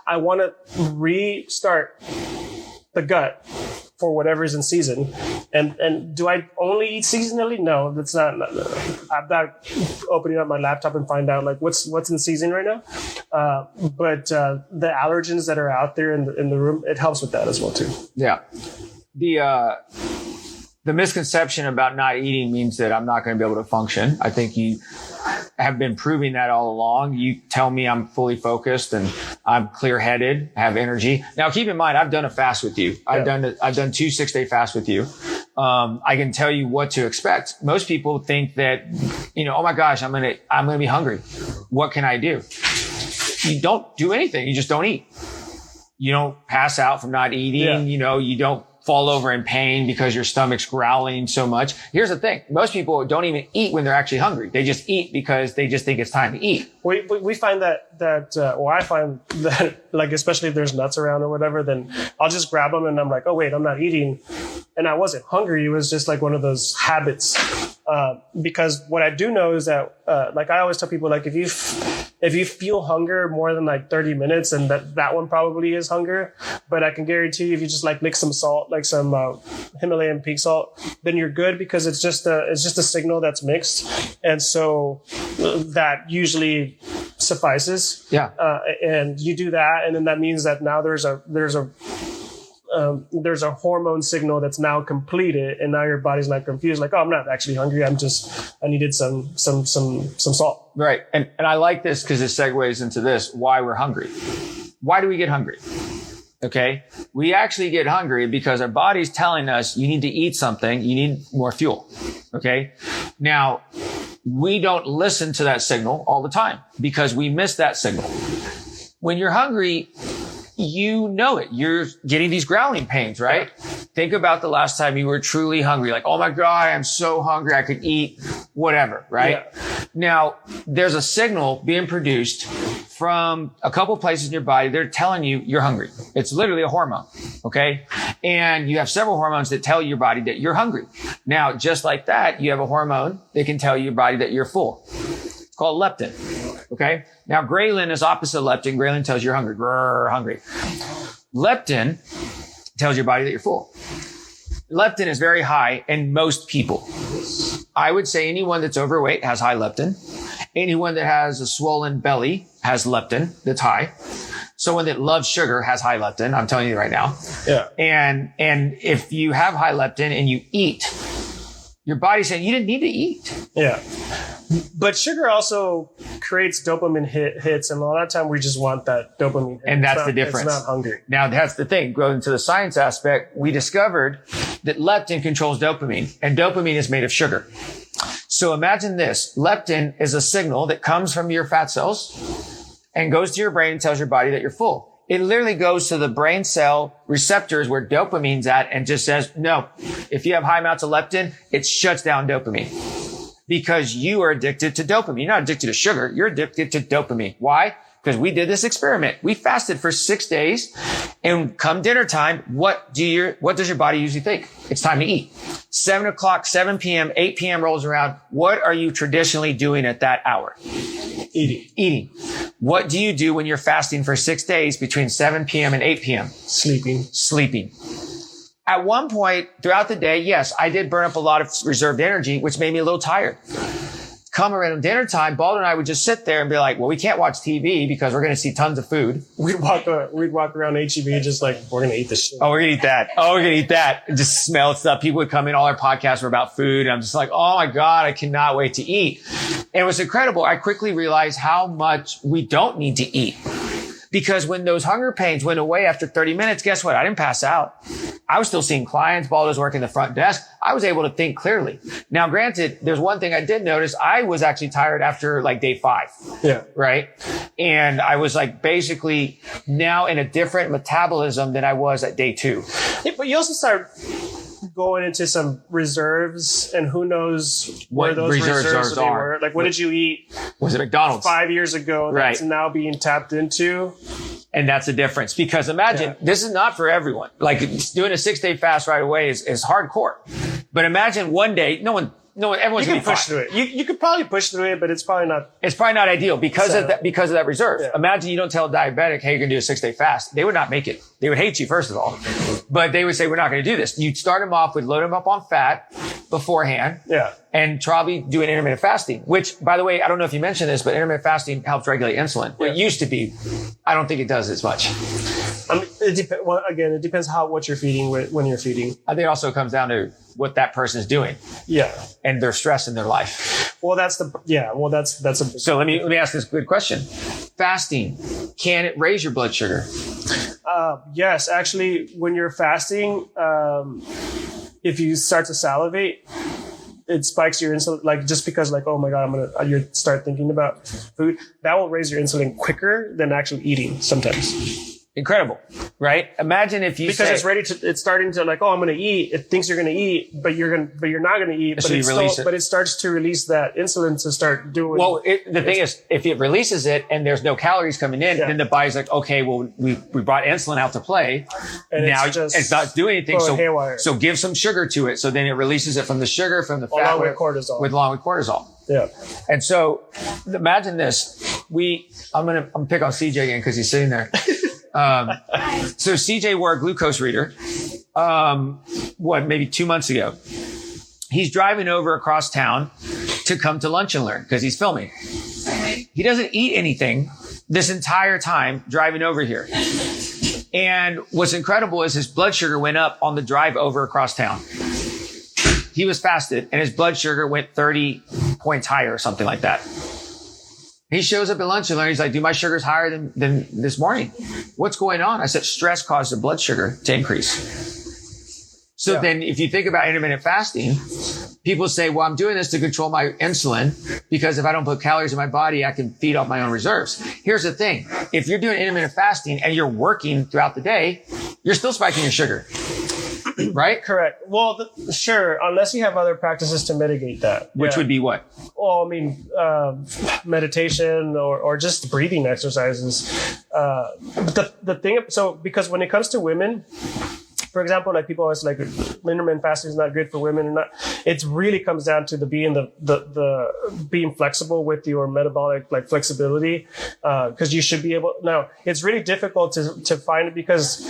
Speaker 3: I want to restart the gut for whatever's in season. And do I only eat seasonally? No, that's not. I'm not opening up my laptop and find out like what's in season right now. But the allergens that are out there in the room, it helps with that as well too.
Speaker 2: Yeah. The misconception about not eating means that I'm not going to be able to function. I think you have been proving that all along. You tell me I'm fully focused and I'm clear-headed, have energy. Now, keep in mind, I've done a fast with you. I've done 2 6-day fasts with you. I can tell you what to expect. Most people think that, oh my gosh, I'm going to be hungry. What can I do? You don't do anything. You just don't eat. You don't pass out from not eating.
Speaker 3: Yeah.
Speaker 2: You don't fall over in pain because your stomach's growling so much. Here's the thing. Most people don't even eat when they're actually hungry. They just eat because they just think it's time to eat.
Speaker 3: We find I find that, like, especially if there's nuts around or whatever, then I'll just grab them and I'm like, oh wait, I'm not eating. and I wasn't hungry. It was just like one of those habits. Because what I do know is that, like I always tell people, like if you feel hunger more than like 30 minutes, and that one probably is hunger, but I can guarantee you if you just like lick some salt, like some Himalayan pink salt, then you're good, because it's just a signal that's mixed. And so that usually suffices.
Speaker 2: Yeah.
Speaker 3: And you do that, and then that means that now there's a hormone signal that's now completed, and now your body's not confused. Like, oh, I'm not actually hungry. I needed some salt.
Speaker 2: Right. And I like this because it segues into this, why we're hungry. Why do we get hungry? Okay. We actually get hungry because our body's telling us you need to eat something. You need more fuel. Okay. Now, we don't listen to that signal all the time because we miss that signal. When you're hungry, you know it. You're getting these growling pains, right? Yeah. Think about the last time you were truly hungry. Like, oh my God, I'm so hungry. I could eat whatever, right? Yeah. Now, there's a signal being produced from a couple places in your body. They're telling you you're hungry. It's literally a hormone. Okay. And you have several hormones that tell your body that you're hungry. Now, just like that, you have a hormone that can tell your body that you're full. It's called leptin. Okay. Now, ghrelin is opposite of leptin. Ghrelin tells you you're hungry. Grrr, hungry. Leptin tells your body that you're full. Leptin is very high in most people. I would say anyone that's overweight has high leptin. Anyone that has a swollen belly has leptin that's high. Someone that loves sugar has high leptin. I'm telling you right now. Yeah. And if you have high leptin and you eat, your body's saying you didn't need to eat.
Speaker 3: Yeah. But sugar also creates dopamine hits, and a lot of time we just want that dopamine hit.
Speaker 2: And that's the difference.
Speaker 3: It's not hungry.
Speaker 2: Now, that's the thing. Going to the science aspect, we discovered that leptin controls dopamine, and dopamine is made of sugar. So imagine this. Leptin is a signal that comes from your fat cells and goes to your brain and tells your body that you're full. It literally goes to the brain cell receptors where dopamine's at and just says, no, if you have high amounts of leptin, it shuts down dopamine. Because you are addicted to dopamine. You're not addicted to sugar. You're addicted to dopamine. Why? Because we did this experiment. We fasted for 6 days, and come dinner time, what does your body usually think? It's time to eat. 7 o'clock, 7 p.m., 8 p.m. rolls around. What are you traditionally doing at that hour? Eating. What do you do when you're fasting for 6 days between 7 p.m. and 8 p.m.? Sleeping. At one point throughout the day, yes, I did burn up a lot of reserved energy, which made me a little tired. Come around dinner time, Baldo and I would just sit there and be like, well, we can't watch TV because we're going to see tons of food.
Speaker 3: We'd walk around HEB just like, we're going to eat this shit.
Speaker 2: Oh, we're going to eat that. Oh, we're going to eat that. Just smell stuff. People would come in. All our podcasts were about food. And I'm just like, oh my God, I cannot wait to eat. And it was incredible. I quickly realized how much we don't need to eat. Because when those hunger pains went away after 30 minutes, guess what? I didn't pass out. I was still seeing clients. Baldo's working the front desk. I was able to think clearly. Now, granted, there's one thing I did notice. I was actually tired after like day 5.
Speaker 3: Yeah.
Speaker 2: Right. And I was like basically now in a different metabolism than I was at day 2.
Speaker 3: Yeah, but you also start going into some reserves, and who knows where those reserves are. Like, what did you eat?
Speaker 2: Was it McDonald's
Speaker 3: 5 years ago that's now being tapped into?
Speaker 2: And that's the difference. Because imagine, this is not for everyone. Like, doing a 6-day fast right away is hardcore. But imagine one day, everyone's going to
Speaker 3: push through it. You could probably push through it, but it's probably not ideal
Speaker 2: because of that reserve. Yeah. Imagine you don't tell a diabetic, hey, you're going to do a 6-day fast. They would not make it. They would hate you, first of all. But they would say, we're not going to do this. You'd start them off with load them up on fat beforehand.
Speaker 3: Yeah.
Speaker 2: And probably do an intermittent fasting, which, by the way, I don't know if you mentioned this, but intermittent fasting helps regulate insulin. Yeah. It used to be. I don't think it does as much.
Speaker 3: I mean, it depends what you're feeding when you're feeding.
Speaker 2: I think it also comes down to what that person is doing.
Speaker 3: Yeah.
Speaker 2: And their stress in their life.
Speaker 3: Well, that's a.
Speaker 2: So let me ask this good question. Fasting, can it raise your blood sugar?
Speaker 3: Yes, actually, when you're fasting, if you start to salivate, it spikes your insulin, like, just because, like, oh my God, you start thinking about food. That will raise your insulin quicker than actually eating sometimes.
Speaker 2: Incredible, right? Imagine if you
Speaker 3: because it's starting to like, oh, I'm going to eat. It thinks you're going to eat, but you're not going to eat.
Speaker 2: So
Speaker 3: But it starts to release that insulin to start doing.
Speaker 2: Well, the thing is, if it releases it and there's no calories coming in, then the body's like, okay, well, we brought insulin out to play. And now it's not doing anything. So give some sugar to it. So then it releases it from the sugar, from the fat. Along with cortisol.
Speaker 3: Yeah.
Speaker 2: And so imagine this. I'm going to pick on CJ again because he's sitting there. So CJ wore a glucose reader, maybe 2 months ago. He's driving over across town to come to Lunch and Learn because he's filming. He doesn't eat anything this entire time driving over here. And what's incredible is his blood sugar went up on the drive over across town. He was fasted and his blood sugar went 30 points higher or something like that. He shows up at Lunch and Learn. He's like, dude, my sugar's higher than this morning. What's going on? I said, stress caused the blood sugar to increase. So then if you think about intermittent fasting, people say, well, I'm doing this to control my insulin because if I don't put calories in my body, I can feed off my own reserves. Here's the thing. If you're doing intermittent fasting and you're working throughout the day, you're still spiking your sugar. Right?
Speaker 3: Correct. Well, sure, unless you have other practices to mitigate that.
Speaker 2: Which would be what?
Speaker 3: Well, I mean, meditation or just breathing exercises. But the thing, so because when it comes to women, for example, like people always like intermittent fasting is not good for women, and it really comes down to the being flexible with your metabolic like flexibility, because you should be able. Now, it's really difficult to find it because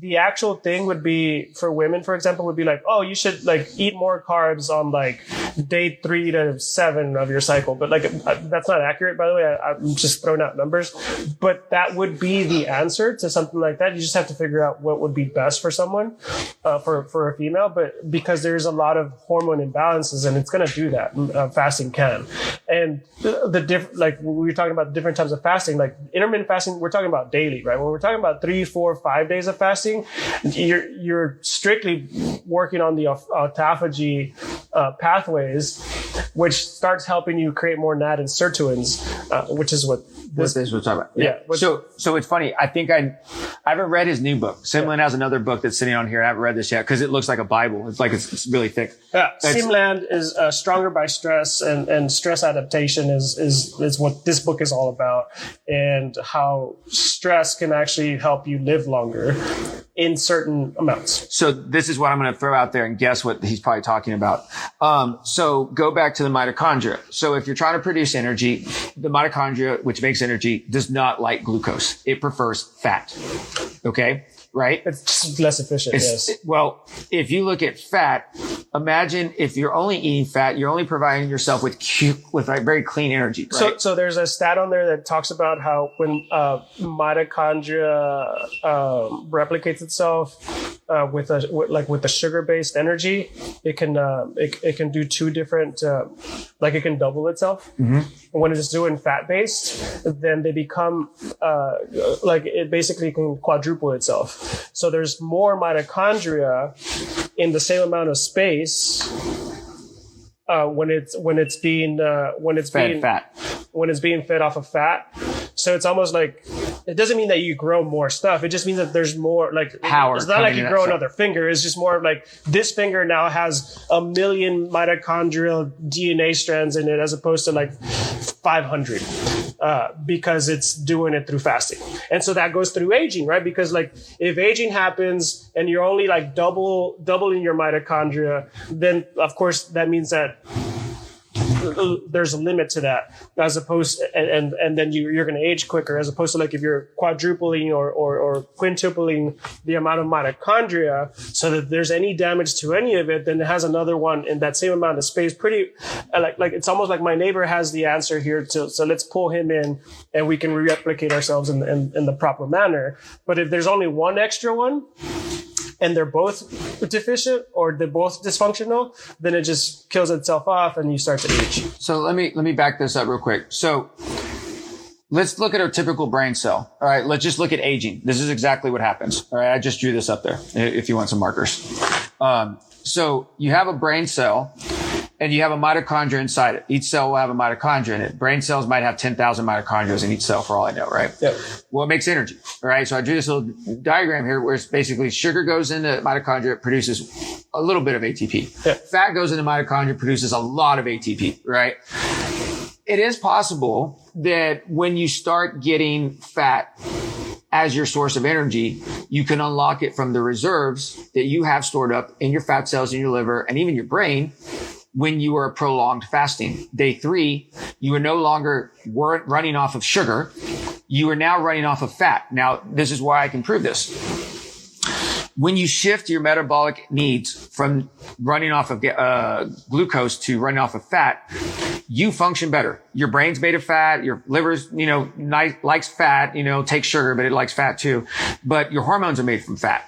Speaker 3: the actual thing would be for women, for example, would be like, oh, you should like eat more carbs on like day 3 to 7 of your cycle. But like, that's not accurate, by the way. I'm just throwing out numbers, but that would be the answer to something like that. You just have to figure out what would be best for someone, for a female, but because there's a lot of hormone imbalances and it's going to do that. Fasting can. And like we were talking about different types of fasting, like intermittent fasting, we're talking about daily, right? When we're talking about 3, 4, 5 days of fasting, you're strictly working on the autophagy pathways, which starts helping you create more NAD and sirtuins, which is what this is we're talking about.
Speaker 2: Yeah. So it's funny. I think I haven't read his new book. Simland has another book that's sitting on here. I haven't read this yet because it looks like a Bible. It's like it's really thick.
Speaker 3: Yeah. Simland is Stronger by Stress, and stress adaptation is what this book is all about, and how stress can actually help you live longer in certain amounts.
Speaker 2: So this is what I'm going to throw out there and guess what he's probably talking about. So go back to the mitochondria. So if you're trying to produce energy, the mitochondria, which makes energy, does not like glucose. It prefers fat. Okay. Right?
Speaker 3: It's less efficient. Yes.
Speaker 2: Well, if you look at fat, imagine if you're only eating fat, you're only providing yourself with like very clean energy. Right?
Speaker 3: So there's a stat on there that talks about how when mitochondria replicates itself with the sugar-based energy, it can do two different like it can double itself. Mm-hmm. When it's doing fat-based, then they become like it basically can quadruple itself. So there's more mitochondria in the same amount of space when it's being fed off of fat. So it's almost like it doesn't mean that you grow more stuff. It just means that there's more like
Speaker 2: power.
Speaker 3: It's not like you grow another finger. It's just more like this finger now has 1 million mitochondrial DNA strands in it as opposed to like 500 because it's doing it through fasting. And so that goes through aging, right? Because like if aging happens and you're only like doubling your mitochondria, then of course that means that there's a limit to that, as opposed and then you're going to age quicker, as opposed to like if you're quadrupling or quintupling the amount of mitochondria, so that there's any damage to any of it, then it has another one in that same amount of space. Pretty like it's almost like my neighbor has the answer here, so let's pull him in and we can replicate ourselves in the proper manner. But if there's only one extra one, and they're both deficient or they're both dysfunctional, then it just kills itself off and you start to age.
Speaker 2: So let me back this up real quick. So let's look at our typical brain cell. All right. Let's just look at aging. This is exactly what happens. All right. I just drew this up there if you want some markers. So you have a brain cell and you have a mitochondria inside it. Each cell will have a mitochondria in it. Brain cells might have 10,000 mitochondria in each cell for all I know, right?
Speaker 3: Yep.
Speaker 2: Well, it makes energy, right? So I drew this little diagram here where it's basically sugar goes into mitochondria, it produces a little bit of ATP.
Speaker 3: Yep.
Speaker 2: Fat goes into mitochondria, produces a lot of ATP, right? It is possible that when you start getting fat as your source of energy, you can unlock it from the reserves that you have stored up in your fat cells in your liver and even your brain when you are prolonged fasting. Day 3, you are no longer running off of sugar. You are now running off of fat. Now, this is why I can prove this. When you shift your metabolic needs from running off of glucose to running off of fat, you function better. Your brain's made of fat. Your liver's, likes fat, takes sugar, but it likes fat too. But your hormones are made from fat,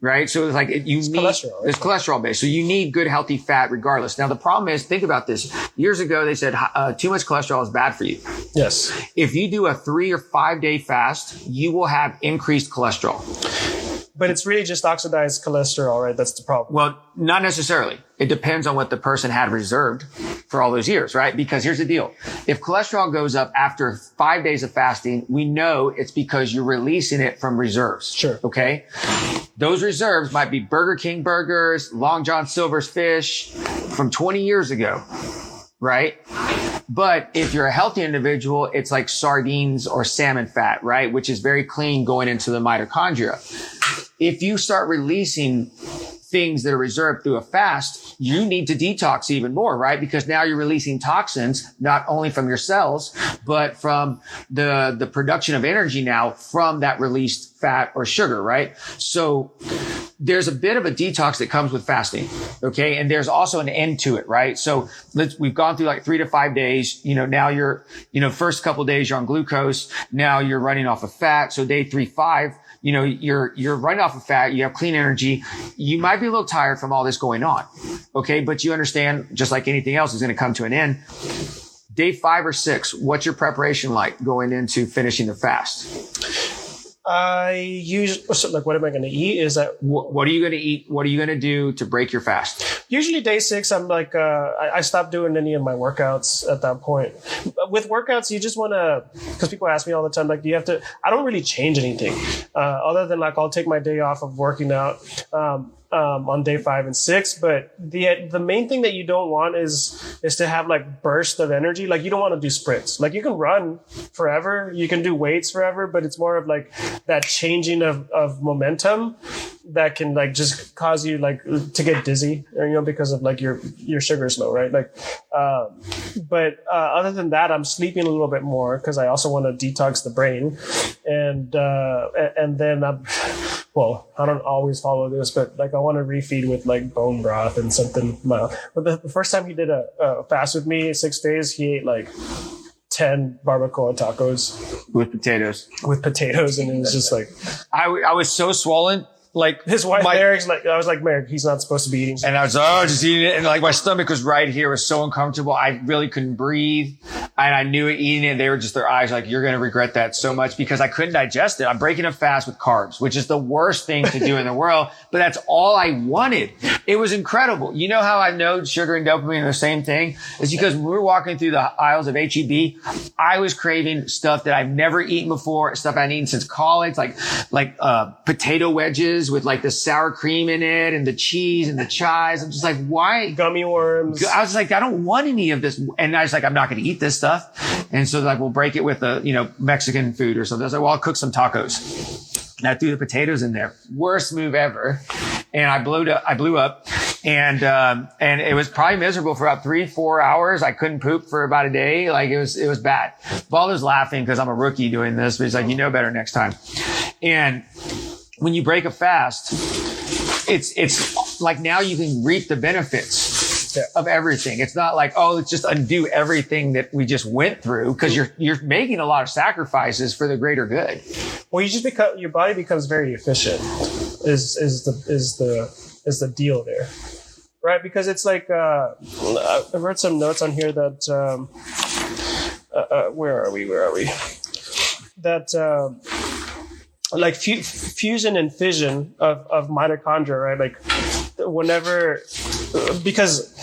Speaker 2: right? So it's like it's cholesterol. It's cholesterol based. So you need good, healthy fat regardless. Now, the problem is, think about this. Years ago, they said too much cholesterol is bad for you.
Speaker 3: Yes.
Speaker 2: If you do a 3 or 5 day fast, you will have increased cholesterol.
Speaker 3: But it's really just oxidized cholesterol, right? That's the problem.
Speaker 2: Well, not necessarily. It depends on what the person had reserved for all those years, right? Because here's the deal. If cholesterol goes up after 5 days of fasting, we know it's because you're releasing it from reserves.
Speaker 3: Sure.
Speaker 2: Okay. Those reserves might be Burger King burgers, Long John Silver's fish from 20 years ago, right? But if you're a healthy individual, it's like sardines or salmon fat, right? Which is very clean going into the mitochondria. If you start releasing things that are reserved through a fast, you need to detox even more, right? Because now you're releasing toxins, not only from your cells, but from the production of energy now from that released fat or sugar, right? So there's a bit of a detox that comes with fasting. Okay. And there's also an end to it, right? So we've gone through like 3 to 5 days. Now you're, first couple of days you're on glucose. Now you're running off of fat. So day 3, 5, you're running off of fat. You have clean energy. You might be a little tired from all this going on. Okay. But you understand, just like anything else is going to come to an end. Day 5 or 6, what's your preparation like going into finishing the fast?
Speaker 3: I usually, what am I going to eat? Is that
Speaker 2: what are you going to eat? What are you going to do to break your fast?
Speaker 3: Usually day 6, I'm like, I stopped doing any of my workouts at that point. With workouts, you just want to, because people ask me all the time, like, do you have to, I don't really change anything, other than like, I'll take my day off of working out, on day 5 and 6. But the main thing that you don't want is to have like burst of energy. Like, you don't want to do sprints. Like, you can run forever, you can do weights forever, but it's more of like that changing of momentum that can like just cause you like to get dizzy, because of like your sugar is low, right? Like, but other than that, I'm sleeping a little bit more because I also want to detox the brain, and then I don't always follow this, but like I want to refeed with like bone broth and something mild. But the first time he did a fast with me, 6 days, he ate like 10 barbacoa tacos
Speaker 2: with potatoes,
Speaker 3: and it was just like
Speaker 2: I was so swollen. Like
Speaker 3: his wife, Merrick's like, I was like, Merrick, he's not supposed to be eating.
Speaker 2: And I was, just eating it. And like my stomach was right here. It was so uncomfortable. I really couldn't breathe. And I knew it eating it. They were just, their eyes like, you're going to regret that so much, because I couldn't digest it. I'm breaking a fast with carbs, which is the worst thing to do in the world. But that's all I wanted. It was incredible. You know how I know sugar and dopamine are the same thing? It's because when we were walking through the aisles of H-E-B, I was craving stuff that I've never eaten before, stuff I hadn't eaten since college, like potato wedges with like the sour cream in it and the cheese and the chives. I'm just like, why?
Speaker 3: Gummy worms.
Speaker 2: I was like, I don't want any of this. And I was like, I'm not going to eat this stuff. And so like, we'll break it with Mexican food or something. I was like, well, I'll cook some tacos. And I threw the potatoes in there. Worst move ever. And I blew up. And it was probably miserable for about 3-4 hours. I couldn't poop for about a day. Like it was bad. Baldo's laughing because I'm a rookie doing this, but he's like, better next time. And when you break a fast, it's like now you can reap the benefits of everything. It's not like, let's just undo everything that we just went through, because you're making a lot of sacrifices for the greater good.
Speaker 3: Well, your body becomes very efficient is the deal there. Right? Because it's like, I've read some notes on here that, where are we? That, like fusion and fission of mitochondria, right? Like whenever, because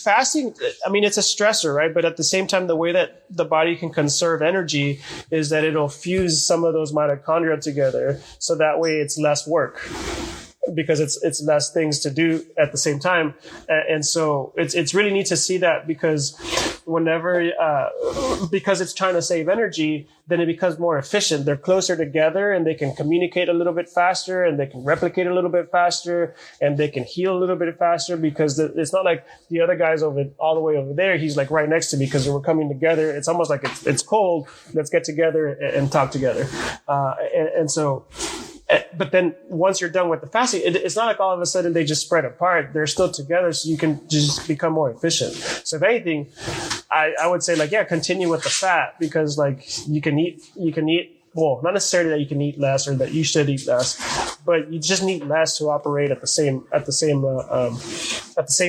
Speaker 3: fasting, I mean, it's a stressor, right? But at the same time, the way that the body can conserve energy is that it'll fuse some of those mitochondria together. So that way it's less work, because it's less things to do at the same time. And so it's really neat to see that, because because it's trying to save energy, then it becomes more efficient. They're closer together and they can communicate a little bit faster, and they can replicate a little bit faster, and they can heal a little bit faster, because it's not like the other guy's all the way over there. He's like right next to me, because we're coming together. It's almost like it's cold. Let's get together and talk together. And so, but then once you're done with the fasting, it's not like all of a sudden they just spread apart. They're still together, so you can just become more efficient. So if anything, I would say, like, yeah, continue with the fat, because like you can eat, well, not necessarily that you can eat less or that you should eat less, but you just need less to operate at the same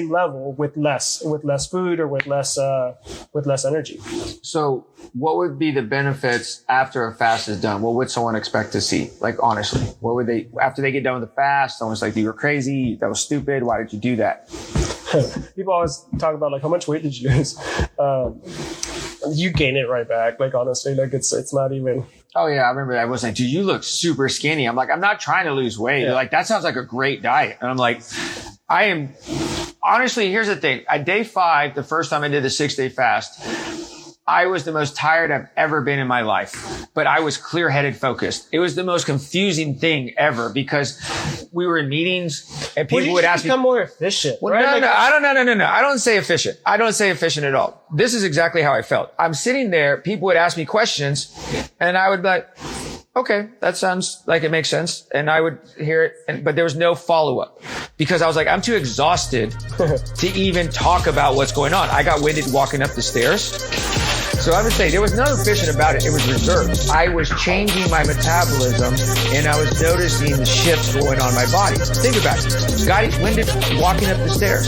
Speaker 3: level with less food or with less energy.
Speaker 2: So what would be the benefits after a fast is done? What would someone expect to see? Like, honestly, what would they, after they get done with the fast, someone's like, you were crazy. That was stupid. Why did you do that?
Speaker 3: People always talk about, like, how much weight did you lose? You gain it right back. Like, honestly, like it's not even.
Speaker 2: Oh yeah, I remember that. I was like, dude, you look super skinny. I'm like, I'm not trying to lose weight.
Speaker 3: Yeah.
Speaker 2: They're like, that sounds like a great diet. And I'm like, I am, honestly, here's the thing. At day 5, the first time I did the 6-day fast, I was the most tired I've ever been in my life, but I was clear-headed focused. It was the most confusing thing ever, because we were in meetings and people would ask me.
Speaker 3: Become more efficient.
Speaker 2: Well,
Speaker 3: right?
Speaker 2: No. I don't say efficient. I don't say efficient at all. This is exactly how I felt. I'm sitting there. People would ask me questions and I would be like, okay, that sounds like it makes sense. And I would hear it, but there was no follow-up, because I was like, I'm too exhausted to even talk about what's going on. I got winded walking up the stairs. So I would say there was nothing efficient about it. It was reserved. I was changing my metabolism and I was noticing the shifts going on in my body. Think about it. Got winded walking up the stairs.